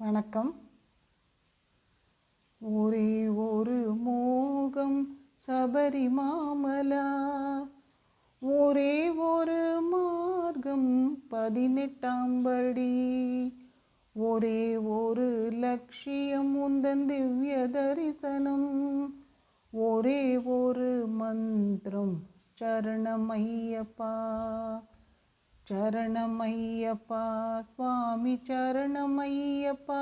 வணக்கம். ஒரே ஒரு மோகம் சபரிமாமலா, ஒரே ஒரு மார்க்கம் 18ஆம் படி, ஒரே ஒரு லட்சியம் உந்தன் திவ்ய தரிசனம், ஒரே ஒரு மந்திரம் சரணமையப்பா. சரணமையப்பா சுவாமி, சரணமையப்பா,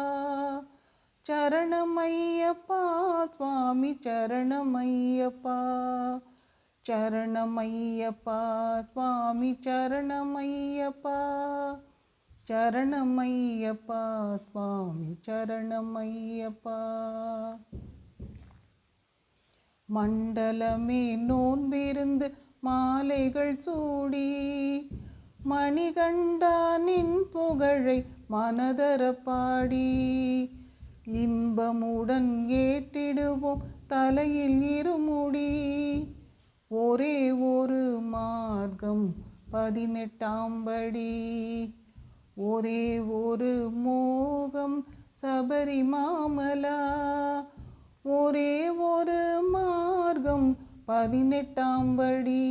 சரணமையப்பா சுவாமி, சரணமையப்பா, சரணமையப்பா சுவாமி, சரணமையப்பா, சரணமையப்பா சுவாமி, சரணமையப்பா. மண்டலமே நோன்பிருந்து மாலைகள் சூடி, மணிகண்டானின் புகழை மனதர பாடி, இன்பமுடன் ஏற்றிடுவோம் தலையில் இருமுடி, ஒரே ஒரு மார்க்கம் 18ஆம் படி, ஒரே ஒரு மோகம் சபரிமாமலா, ஒரே ஒரு மார்க்கம் 18ஆம் படி,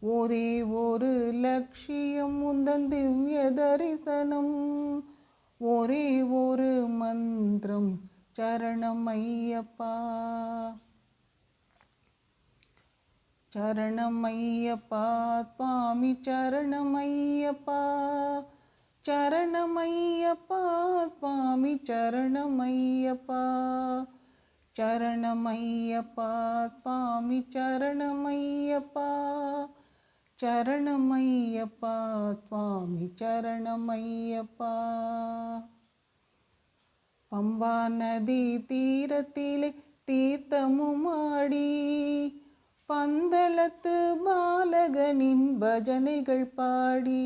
ஒரே ஒரு லட்சியம் உந்தன் திவ்ய தரிசனம், ஒரே ஒரு மந்திரம் சரணமையப்பா. சரணமையப்பா சுவாமி, சரணமையப்பா, சரணமையப்பா சுவாமி, சரணமையப்பா, சரணமையப்பா சுவாமி, சரணமையப்பா, சரணமையப்பா சுவாமி, சரணமையப்பா. பம்பா நதி தீரத்திலே தீர்த்தமுமாடி, பந்தளத்து பாலகனின் பஜனைகள் பாடி,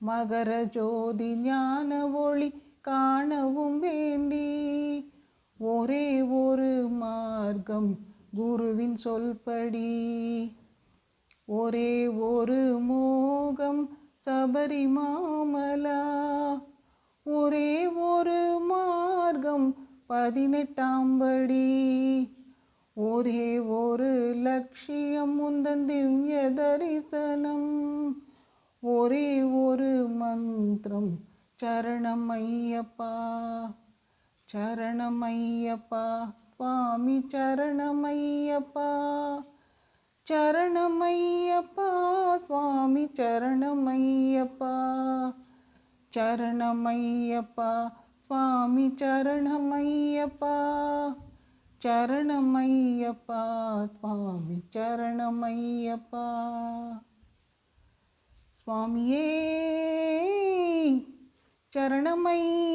மகர ஜோதி ஞான ஒளி காணவும் வேண்டி, ஒரே ஒரு மார்க்கம் குருவின் சொல்படி, ஒரே ஒரு மோகம் சபரிமாமலா, ஒரே ஒரு மார்க்கம் 18ஆம் படி, ஒரே ஒரு லட்சியம் உந்தன் திவ்ய தரிசனம், ஒரே ஒரு மந்திரம் சரணமையப்பா. சரணமையப்பா சுவாமி, சரணமையப்பா, சரணமையப்பா சுவாமி, சரணமையப்பா, சரணமையப்பா சுவாமி, சரணமையப்பா, சரணமையப்பா சுவாமி, சரணமையப்பா. சுவாமியே சரணமையப்பா.